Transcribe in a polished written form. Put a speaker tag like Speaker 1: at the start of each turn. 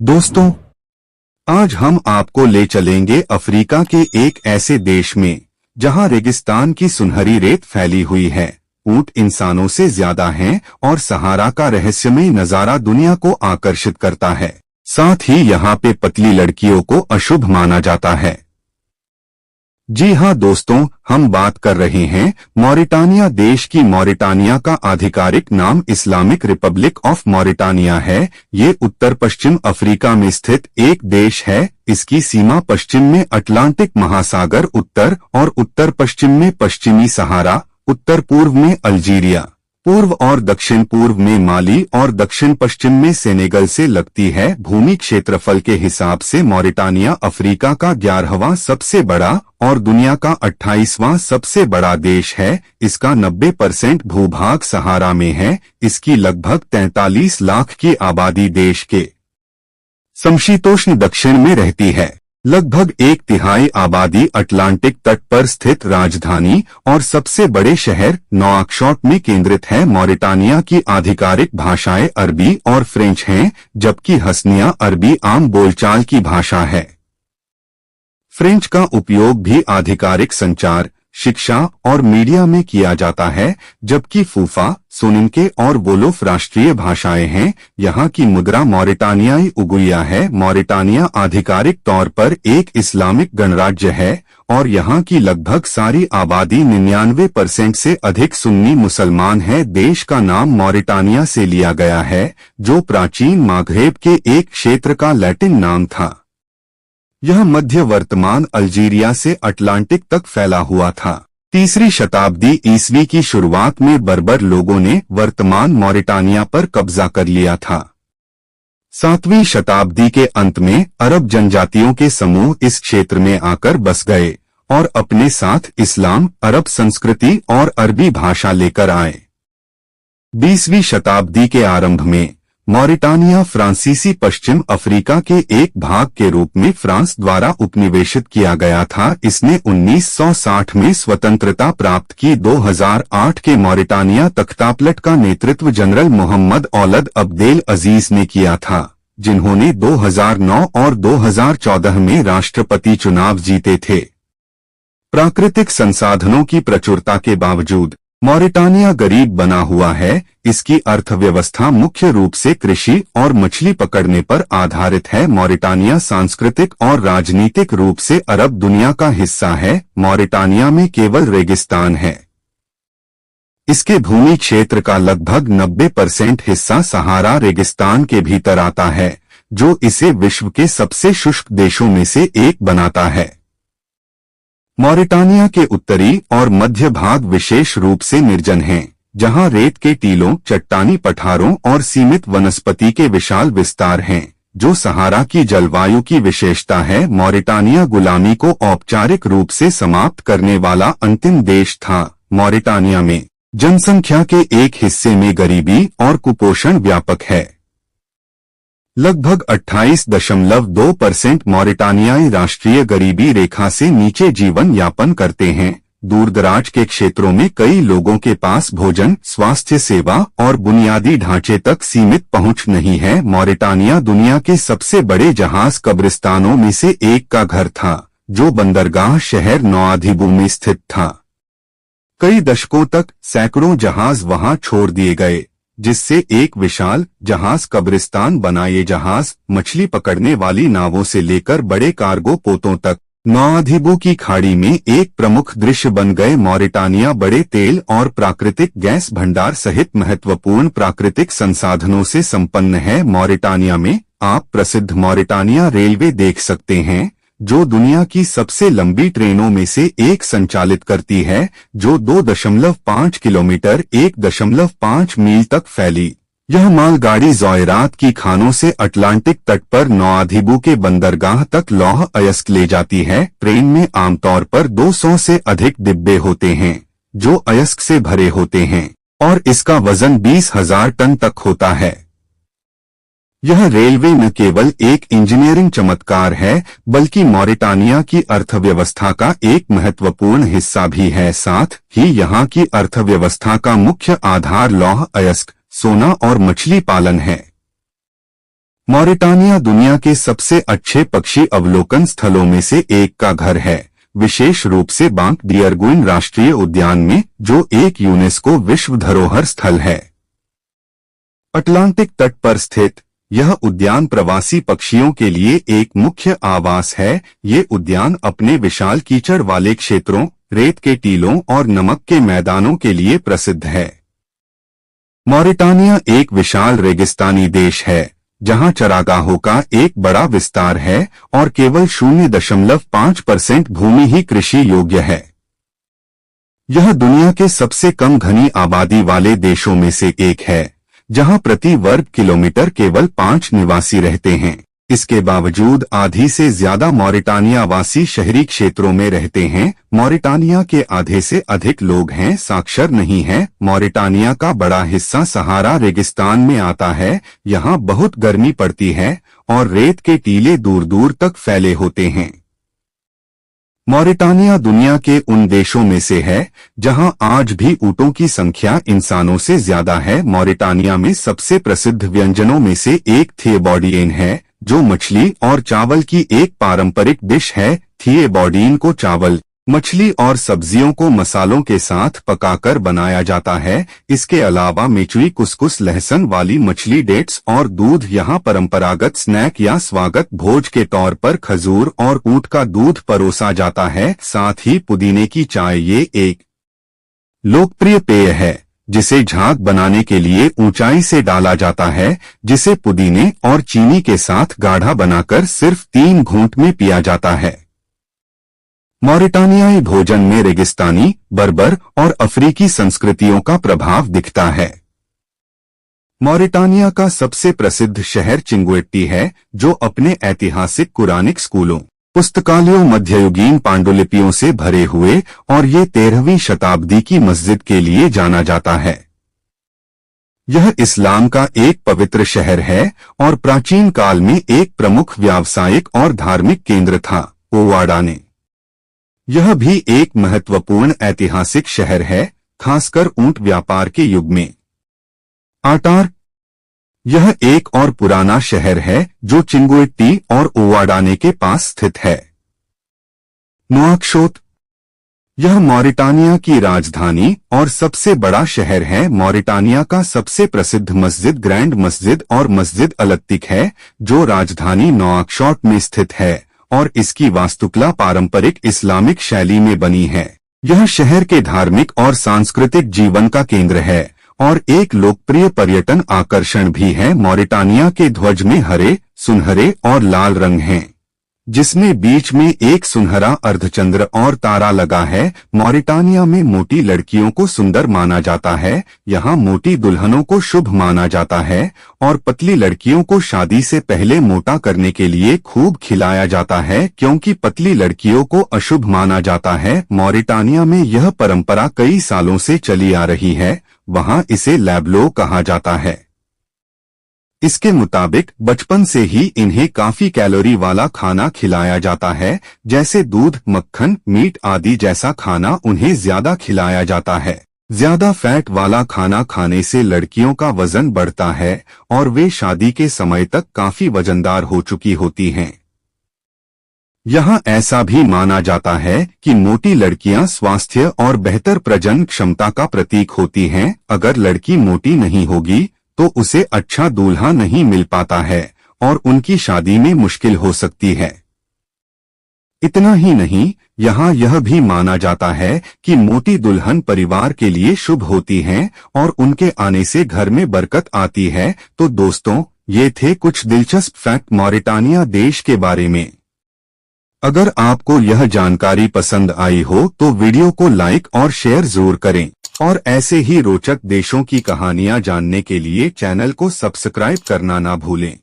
Speaker 1: दोस्तों, आज हम आपको ले चलेंगे अफ्रीका के एक ऐसे देश में जहां रेगिस्तान की सुनहरी रेत फैली हुई है, ऊंट इंसानों से ज्यादा हैं और सहारा का रहस्यमय नजारा दुनिया को आकर्षित करता है। साथ ही यहाँ पे पतली लड़कियों को अशुभ माना जाता है। जी हाँ दोस्तों, हम बात कर रहे हैं मॉरिटानिया देश की। मॉरिटानिया का आधिकारिक नाम इस्लामिक रिपब्लिक ऑफ मॉरिटानिया है। ये उत्तर पश्चिम अफ्रीका में स्थित एक देश है। इसकी सीमा पश्चिम में अटलांटिक महासागर, उत्तर और उत्तर पश्चिम में पश्चिमी सहारा, उत्तर पूर्व में अल्जीरिया, पूर्व और दक्षिण पूर्व में माली और दक्षिण पश्चिम में सेनेगल से लगती है। भूमि क्षेत्रफल के हिसाब से मॉरिटानिया अफ्रीका का 11वां सबसे बड़ा और दुनिया का 28वां सबसे बड़ा देश है। इसका 90% भूभाग सहारा में है। इसकी लगभग 43 लाख की आबादी देश के समशीतोष्ण दक्षिण में रहती है। लगभग 1/3 आबादी अटलांटिक तट पर स्थित राजधानी और सबसे बड़े शहर नोआकशॉट में केंद्रित है। मॉरिटानिया की आधिकारिक भाषाएं अरबी और फ्रेंच हैं, जबकि हस्निया अरबी आम बोलचाल की भाषा है। फ्रेंच का उपयोग भी आधिकारिक संचार, शिक्षा और मीडिया में किया जाता है, जबकि फूफा, सोनिनके और वोलोफ राष्ट्रीय भाषाएं हैं। यहाँ की मुद्रा मॉरिटानियाई उगुइया है। मॉरिटानिया आधिकारिक तौर पर एक इस्लामिक गणराज्य है और यहाँ की लगभग सारी आबादी 99% से अधिक सुन्नी मुसलमान है। देश का नाम मॉरिटानिया से लिया गया है, जो प्राचीन माघरेब के एक क्षेत्र का लैटिन नाम था। यह मध्य वर्तमान अल्जीरिया से अटलांटिक तक फैला हुआ था। 3री शताब्दी ईस्वी की शुरुआत में बर्बर लोगों ने वर्तमान मॉरिटानिया पर कब्जा कर लिया था। 7वीं शताब्दी के अंत में अरब जनजातियों के समूह इस क्षेत्र में आकर बस गए और अपने साथ इस्लाम, अरब संस्कृति और अरबी भाषा लेकर आए। 20वीं शताब्दी के आरंभ में मॉरिटानिया फ्रांसीसी पश्चिम अफ्रीका के एक भाग के रूप में फ्रांस द्वारा उपनिवेशित किया गया था। इसने 1960 में स्वतंत्रता प्राप्त की। 2008 के मॉरिटानिया तख्तापलट का नेतृत्व जनरल मोहम्मद औलद अब्देल अजीज ने किया था, जिन्होंने 2009 और 2014 में राष्ट्रपति चुनाव जीते थे। प्राकृतिक संसाधनों की प्रचुरता के बावजूद मॉरिटानिया गरीब बना हुआ है। इसकी अर्थव्यवस्था मुख्य रूप से कृषि और मछली पकड़ने पर आधारित है। मॉरिटानिया सांस्कृतिक और राजनीतिक रूप से अरब दुनिया का हिस्सा है। मॉरिटानिया में केवल रेगिस्तान है। इसके भूमि क्षेत्र का लगभग 90% हिस्सा सहारा रेगिस्तान के भीतर आता है, जो इसे विश्व के सबसे शुष्क देशों में से एक बनाता है। मॉरिटानिया के उत्तरी और मध्य भाग विशेष रूप से निर्जन हैं, जहां रेत के टीलों, चट्टानी पठारों और सीमित वनस्पति के विशाल विस्तार हैं, जो सहारा की जलवायु की विशेषता है। मॉरिटानिया गुलामी को औपचारिक रूप से समाप्त करने वाला अंतिम देश था। मॉरिटानिया में जनसंख्या के एक हिस्से में गरीबी और कुपोषण व्यापक है। लगभग 28.2% मॉरिटानियाई राष्ट्रीय गरीबी रेखा से नीचे जीवन यापन करते हैं। दूरदराज के क्षेत्रों में कई लोगों के पास भोजन, स्वास्थ्य सेवा और बुनियादी ढांचे तक सीमित पहुंच नहीं है। मॉरिटानिया दुनिया के सबसे बड़े जहाज कब्रिस्तानों में से एक का घर था, जो बंदरगाह शहर नोआधिबू में स्थित था। कई दशकों तक सैकड़ों जहाज वहां छोड़ दिए गए, जिससे एक विशाल जहाज कब्रिस्तान बना। ये जहाज मछली पकड़ने वाली नावों से लेकर बड़े कार्गो पोतों तक नोआधिबू की खाड़ी में एक प्रमुख दृश्य बन गए। मॉरिटानिया बड़े तेल और प्राकृतिक गैस भंडार सहित महत्वपूर्ण प्राकृतिक संसाधनों से संपन्न है। मॉरिटानिया में आप प्रसिद्ध मॉरिटानिया रेलवे देख सकते हैं, जो दुनिया की सबसे लंबी ट्रेनों में से एक संचालित करती है, जो 2.5 किलोमीटर 1.5 मील तक फैली। यह मालगाड़ी ज़ोइरात की खानों से अटलांटिक तट पर नोआधिबू के बंदरगाह तक लौह अयस्क ले जाती है। ट्रेन में आमतौर पर 200 से अधिक डिब्बे होते हैं, जो अयस्क से भरे होते हैं, और इसका वजन 20,000 टन तक होता है। यह रेलवे न केवल एक इंजीनियरिंग चमत्कार है, बल्कि मॉरिटानिया की अर्थव्यवस्था का एक महत्वपूर्ण हिस्सा भी है। साथ ही यहाँ की अर्थव्यवस्था का मुख्य आधार लौह अयस्क, सोना और मछली पालन है। मॉरिटानिया दुनिया के सबसे अच्छे पक्षी अवलोकन स्थलों में से एक का घर है, विशेष रूप से बांक डियरगुइन राष्ट्रीय उद्यान में, जो एक यूनेस्को विश्व धरोहर स्थल है। अटलांटिक तट पर स्थित यह उद्यान प्रवासी पक्षियों के लिए एक मुख्य आवास है। ये उद्यान अपने विशाल कीचड़ वाले क्षेत्रों, रेत के टीलों और नमक के मैदानों के लिए प्रसिद्ध है। मॉरिटानिया एक विशाल रेगिस्तानी देश है, जहां चरागाहों का एक बड़ा विस्तार है और केवल 0.5% भूमि ही कृषि योग्य है। यह दुनिया के सबसे कम घनी आबादी वाले देशों में से एक है, जहां प्रति वर्ग किलोमीटर केवल 5 निवासी रहते हैं। इसके बावजूद आधी से ज्यादा मॉरिटानिया वासी शहरी क्षेत्रों में रहते हैं। मॉरिटानिया के आधे से अधिक लोग हैं साक्षर नहीं हैं। मॉरिटानिया का बड़ा हिस्सा सहारा रेगिस्तान में आता है। यहाँ बहुत गर्मी पड़ती है और रेत के टीले दूर दूर तक फैले होते हैं। मॉरिटानिया दुनिया के उन देशों में से है जहां आज भी ऊँटों की संख्या इंसानों से ज्यादा है। मॉरिटानिया में सबसे प्रसिद्ध व्यंजनों में से एक थिएबॉडियन है, जो मछली और चावल की एक पारंपरिक डिश है। थिएबॉडियन को चावल, मछली और सब्जियों को मसालों के साथ पकाकर बनाया जाता है। इसके अलावा मेचुई कुसकुस, लहसुन वाली मछली, डेट्स और दूध यहाँ परंपरागत स्नैक या स्वागत भोज के तौर पर खजूर और ऊँट का दूध परोसा जाता है। साथ ही पुदीने की चाय ये एक लोकप्रिय पेय है, जिसे झाग बनाने के लिए ऊंचाई से डाला जाता है, जिसे पुदीने और चीनी के साथ गाढ़ा बनाकर सिर्फ 3 घूंट में पिया जाता है। मॉरिटानियाई भोजन में रेगिस्तानी, बर्बर और अफ्रीकी संस्कृतियों का प्रभाव दिखता है। मॉरिटानिया का सबसे प्रसिद्ध शहर चिंगुएट्टी है, जो अपने ऐतिहासिक कुरानिक स्कूलों, पुस्तकालयों, मध्ययुगीन पांडुलिपियों से भरे हुए और ये 13वीं शताब्दी की मस्जिद के लिए जाना जाता है। यह इस्लाम का एक पवित्र शहर है और प्राचीन काल में एक प्रमुख व्यावसायिक और धार्मिक केंद्र था। ओवाडाने यह भी एक महत्वपूर्ण ऐतिहासिक शहर है, खासकर ऊंट व्यापार के युग में। आटार यह एक और पुराना शहर है जो चिंगुएट्टी और ओवाडाने के पास स्थित है। नुआकशोत यह मॉरिटानिया की राजधानी और सबसे बड़ा शहर है। मॉरिटानिया का सबसे प्रसिद्ध मस्जिद ग्रैंड मस्जिद और मस्जिद अलत्तिक है, जो राजधानी नोआकशॉट में स्थित है और इसकी वास्तुकला पारंपरिक इस्लामिक शैली में बनी है। यह शहर के धार्मिक और सांस्कृतिक जीवन का केंद्र है और एक लोकप्रिय पर्यटन आकर्षण भी है। मॉरिटानिया के ध्वज में हरे, सुनहरे और लाल रंग हैं, जिसमें बीच में एक सुनहरा अर्धचंद्र और तारा लगा है। मॉरिटानिया में मोटी लड़कियों को सुंदर माना जाता है। यहाँ मोटी दुल्हनों को शुभ माना जाता है और पतली लड़कियों को शादी से पहले मोटा करने के लिए खूब खिलाया जाता है, क्योंकि पतली लड़कियों को अशुभ माना जाता है। मॉरिटानिया में यह परंपरा कई सालों से चली आ रही है। वहाँ इसे लैब्लो कहा जाता है। इसके मुताबिक बचपन से ही इन्हें काफी कैलोरी वाला खाना खिलाया जाता है, जैसे दूध, मक्खन, मीट आदि जैसा खाना उन्हें ज्यादा खिलाया जाता है। ज्यादा फैट वाला खाना खाने से लड़कियों का वजन बढ़ता है और वे शादी के समय तक काफी वजनदार हो चुकी होती हैं। यहाँ ऐसा भी माना जाता है कि मोटी लड़कियां स्वास्थ्य और बेहतर प्रजनन क्षमता का प्रतीक होती हैं। अगर लड़की मोटी नहीं होगी तो उसे अच्छा दूल्हा नहीं मिल पाता है और उनकी शादी में मुश्किल हो सकती है। इतना ही नहीं, यहाँ यह भी माना जाता है कि मोटी दुल्हन परिवार के लिए शुभ होती हैं और उनके आने से घर में बरकत आती है। तो दोस्तों, ये थे कुछ दिलचस्प फैक्ट मॉरिटानिया देश के बारे में। अगर आपको यह जानकारी पसंद आई हो तो वीडियो को लाइक और शेयर जरूर करें और ऐसे ही रोचक देशों की कहानियां जानने के लिए चैनल को सब्सक्राइब करना ना भूलें।